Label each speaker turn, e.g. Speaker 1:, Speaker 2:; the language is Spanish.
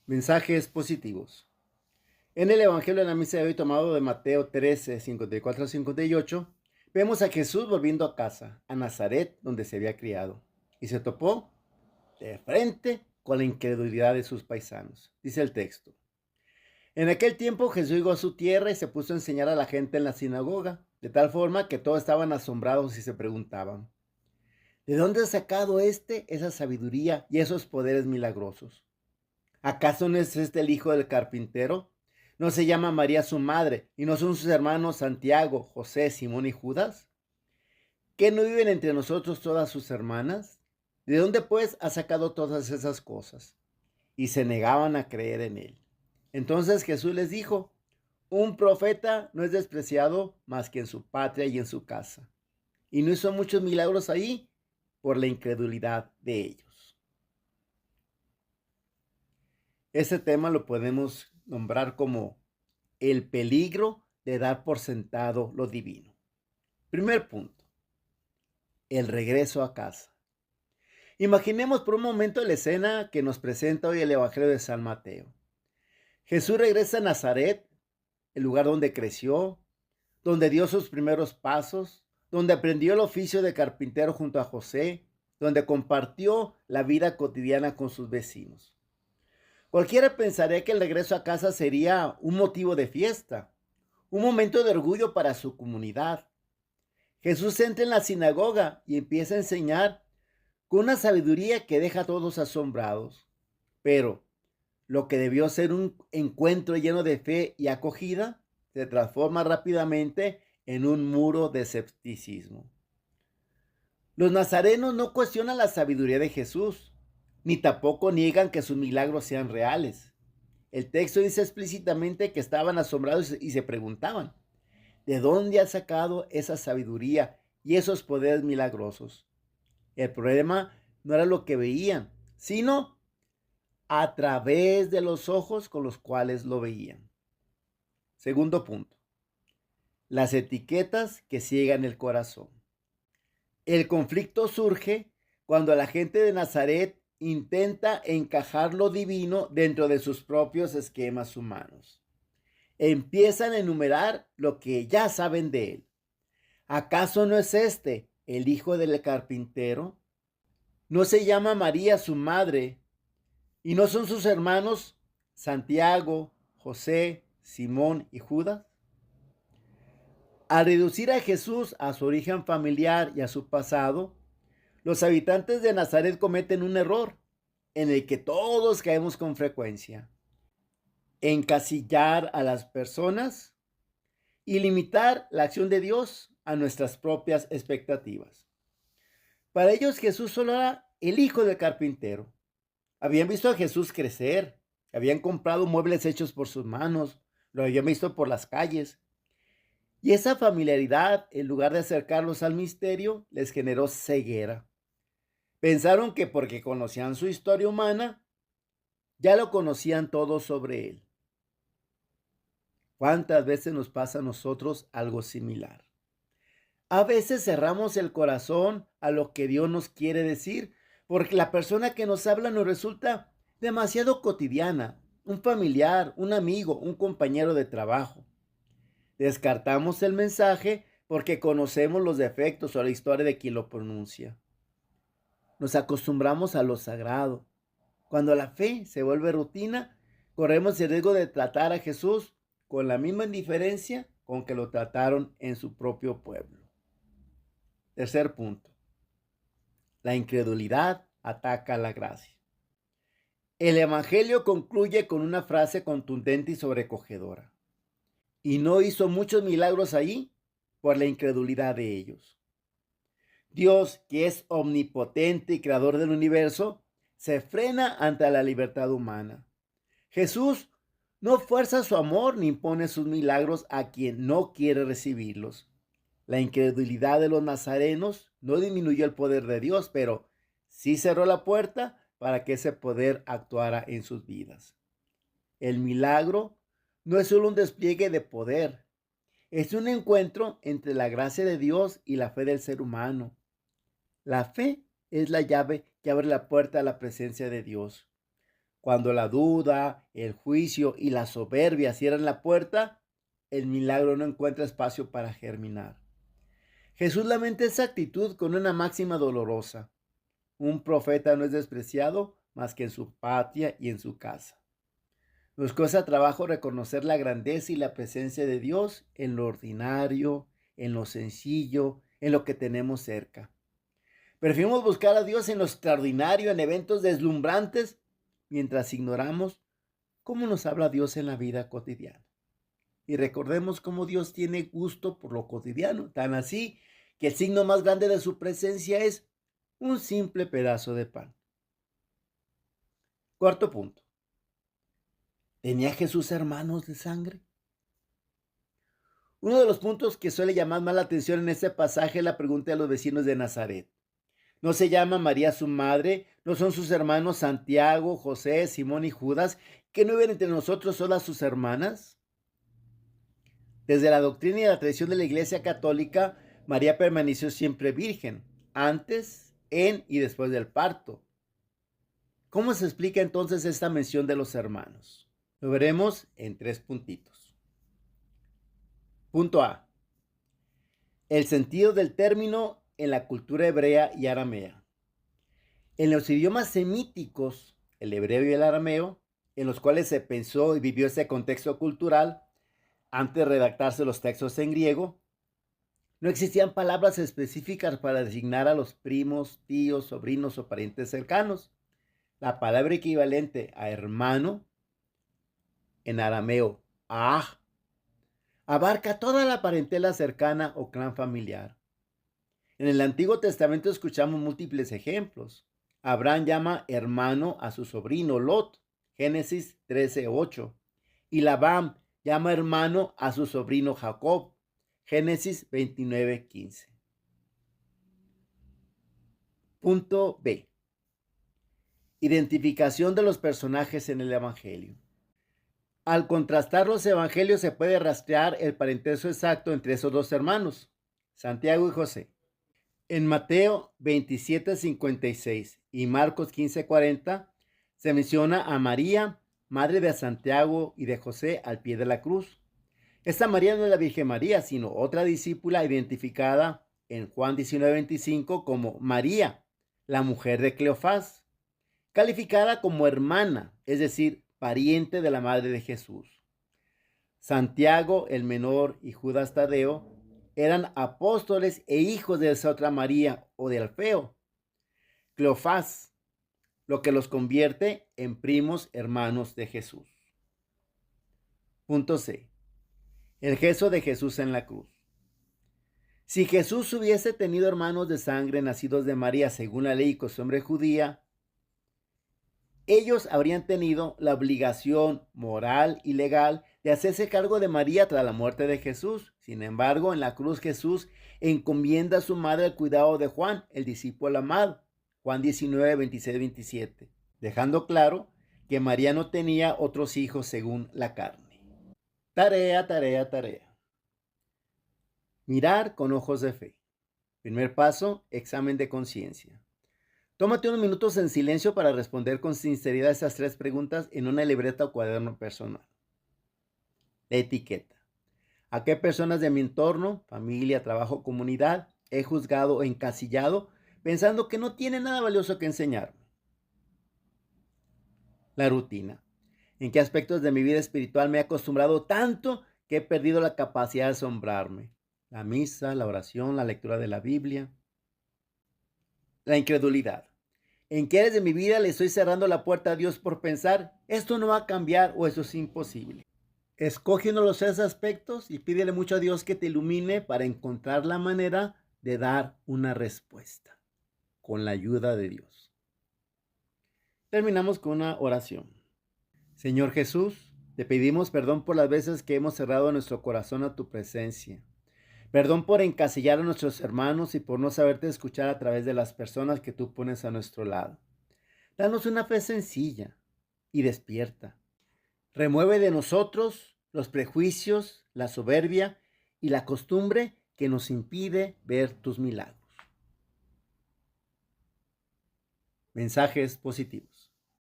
Speaker 1: Mensajes positivos. En el Evangelio de la misa de hoy, tomado de Mateo 13, 54 a 58, vemos a Jesús volviendo a casa, a Nazaret, donde se había criado, y se topó de frente con la incredulidad de sus paisanos. Dice el texto. En aquel tiempo Jesús llegó a su tierra y se puso a enseñar a la gente en la sinagoga, de tal forma que todos estaban asombrados y se preguntaban, ¿de dónde ha sacado esa sabiduría y esos poderes milagrosos? ¿Acaso no es este el hijo del carpintero? ¿No se llama María su madre? ¿Y no son sus hermanos Santiago, José, Simón y Judas? ¿Qué no viven entre nosotros todas sus hermanas? ¿De dónde pues ha sacado todas esas cosas? Y se negaban a creer en él. Entonces Jesús les dijo, un profeta no es despreciado más que en su patria y en su casa. Y no hizo muchos milagros ahí por la incredulidad de ellos. Ese tema lo podemos nombrar como el peligro de dar por sentado lo divino. Primer punto, el regreso a casa. Imaginemos por un momento la escena que nos presenta hoy el Evangelio de San Mateo. Jesús regresa a Nazaret, el lugar donde creció, donde dio sus primeros pasos, donde aprendió el oficio de carpintero junto a José, donde compartió la vida cotidiana con sus vecinos. Cualquiera pensaría que el regreso a casa sería un motivo de fiesta, un momento de orgullo para su comunidad. Jesús entra en la sinagoga y empieza a enseñar con una sabiduría que deja a todos asombrados. Pero lo que debió ser un encuentro lleno de fe y acogida se transforma rápidamente en un muro de escepticismo. Los nazarenos no cuestionan la sabiduría de Jesús, ni tampoco niegan que sus milagros sean reales. El texto dice explícitamente que estaban asombrados y se preguntaban, ¿de dónde ha sacado esa sabiduría y esos poderes milagrosos? El problema no era lo que veían, sino a través de los ojos con los cuales lo veían. Segundo punto, las etiquetas que ciegan el corazón. El conflicto surge cuando la gente de Nazaret intenta encajar lo divino dentro de sus propios esquemas humanos. Empiezan a enumerar lo que ya saben de él. ¿Acaso no es este el hijo del carpintero? ¿No se llama María su madre? ¿Y no son sus hermanos Santiago, José, Simón y Judas? Al reducir a Jesús a su origen familiar y a su pasado, los habitantes de Nazaret cometen un error en el que todos caemos con frecuencia: encasillar a las personas y limitar la acción de Dios a nuestras propias expectativas. Para ellos Jesús solo era el hijo del carpintero. Habían visto a Jesús crecer, habían comprado muebles hechos por sus manos, lo habían visto por las calles. Y esa familiaridad, en lugar de acercarlos al misterio, les generó ceguera. Pensaron que porque conocían su historia humana, ya lo conocían todo sobre él. ¿Cuántas veces nos pasa a nosotros algo similar? A veces cerramos el corazón a lo que Dios nos quiere decir, porque la persona que nos habla nos resulta demasiado cotidiana, un familiar, un amigo, un compañero de trabajo. Descartamos el mensaje porque conocemos los defectos o la historia de quien lo pronuncia. Nos acostumbramos a lo sagrado. Cuando la fe se vuelve rutina, corremos el riesgo de tratar a Jesús con la misma indiferencia con que lo trataron en su propio pueblo. Tercer punto. La incredulidad ataca la gracia. El Evangelio concluye con una frase contundente y sobrecogedora. Y no hizo muchos milagros allí por la incredulidad de ellos. Dios, que es omnipotente y creador del universo, se frena ante la libertad humana. Jesús no fuerza su amor ni impone sus milagros a quien no quiere recibirlos. La incredulidad de los nazarenos no disminuyó el poder de Dios, pero sí cerró la puerta para que ese poder actuara en sus vidas. El milagro no es solo un despliegue de poder, es un encuentro entre la gracia de Dios y la fe del ser humano. La fe es la llave que abre la puerta a la presencia de Dios. Cuando la duda, el juicio y la soberbia cierran la puerta, el milagro no encuentra espacio para germinar. Jesús lamenta esa actitud con una máxima dolorosa. Un profeta no es despreciado más que en su patria y en su casa. Nos cuesta trabajo reconocer la grandeza y la presencia de Dios en lo ordinario, en lo sencillo, en lo que tenemos cerca. Preferimos buscar a Dios en lo extraordinario, en eventos deslumbrantes, mientras ignoramos cómo nos habla Dios en la vida cotidiana. Y recordemos cómo Dios tiene gusto por lo cotidiano, tan así que el signo más grande de su presencia es un simple pedazo de pan. Cuarto punto. ¿Tenía Jesús hermanos de sangre? Uno de los puntos que suele llamar más la atención en este pasaje es la pregunta de los vecinos de Nazaret. ¿No se llama María su madre? ¿No son sus hermanos Santiago, José, Simón y Judas? ¿Que no viven entre nosotros solas sus hermanas? Desde la doctrina y la tradición de la Iglesia Católica, María permaneció siempre virgen, antes, en y después del parto. ¿Cómo se explica entonces esta mención de los hermanos? Lo veremos en 3 puntitos. Punto A. El sentido del término en la cultura hebrea y aramea. En los idiomas semíticos, el hebreo y el arameo, en los cuales se pensó y vivió ese contexto cultural, antes de redactarse los textos en griego, no existían palabras específicas para designar a los primos, tíos, sobrinos o parientes cercanos. La palabra equivalente a hermano, en arameo, ah, abarca toda la parentela cercana o clan familiar. En el Antiguo Testamento escuchamos múltiples ejemplos. Abraham llama hermano a su sobrino Lot, Génesis 13:8, y Labán llama hermano a su sobrino Jacob, Génesis 29:15. Punto B. Identificación de los personajes en el Evangelio. Al contrastar los evangelios se puede rastrear el parentesco exacto entre esos dos hermanos, Santiago y José. En Mateo 27:56 y Marcos 15:40 se menciona a María, madre de Santiago y de José, al pie de la cruz. Esta María no es la Virgen María, sino otra discípula identificada en Juan 19:25 como María, la mujer de Cleofás, calificada como hermana, es decir, pariente de la madre de Jesús. Santiago, el menor, y Judas Tadeo eran apóstoles e hijos de esa otra María o de Alfeo. Cleofás, lo que los convierte en primos hermanos de Jesús. Punto C. El gesto de Jesús en la cruz. Si Jesús hubiese tenido hermanos de sangre nacidos de María según la ley y costumbre judía, ellos habrían tenido la obligación moral y legal de hacerse cargo de María tras la muerte de Jesús. Sin embargo, en la cruz Jesús encomienda a su madre al cuidado de Juan, el discípulo amado, Juan 19:26-27, dejando claro que María no tenía otros hijos según la carne. Tarea, tarea, tarea. Mirar con ojos de fe. Primer paso, examen de conciencia. Tómate unos minutos en silencio para responder con sinceridad estas 3 preguntas en una libreta o cuaderno personal. La etiqueta. ¿A qué personas de mi entorno, familia, trabajo, comunidad he juzgado o encasillado pensando que no tienen nada valioso que enseñarme? La rutina. ¿En qué aspectos de mi vida espiritual me he acostumbrado tanto que he perdido la capacidad de asombrarme? La misa, la oración, la lectura de la Biblia. La incredulidad. ¿En qué áreas de mi vida le estoy cerrando la puerta a Dios por pensar, esto no va a cambiar o eso es imposible? Escoge uno de los 3 aspectos y pídele mucho a Dios que te ilumine para encontrar la manera de dar una respuesta con la ayuda de Dios. Terminamos con una oración. Señor Jesús, te pedimos perdón por las veces que hemos cerrado nuestro corazón a tu presencia. Perdón por encasillar a nuestros hermanos y por no saberte escuchar a través de las personas que tú pones a nuestro lado. Danos una fe sencilla y despierta. Remueve de nosotros los prejuicios, la soberbia y la costumbre que nos impide ver tus milagros. Mensajes positivos.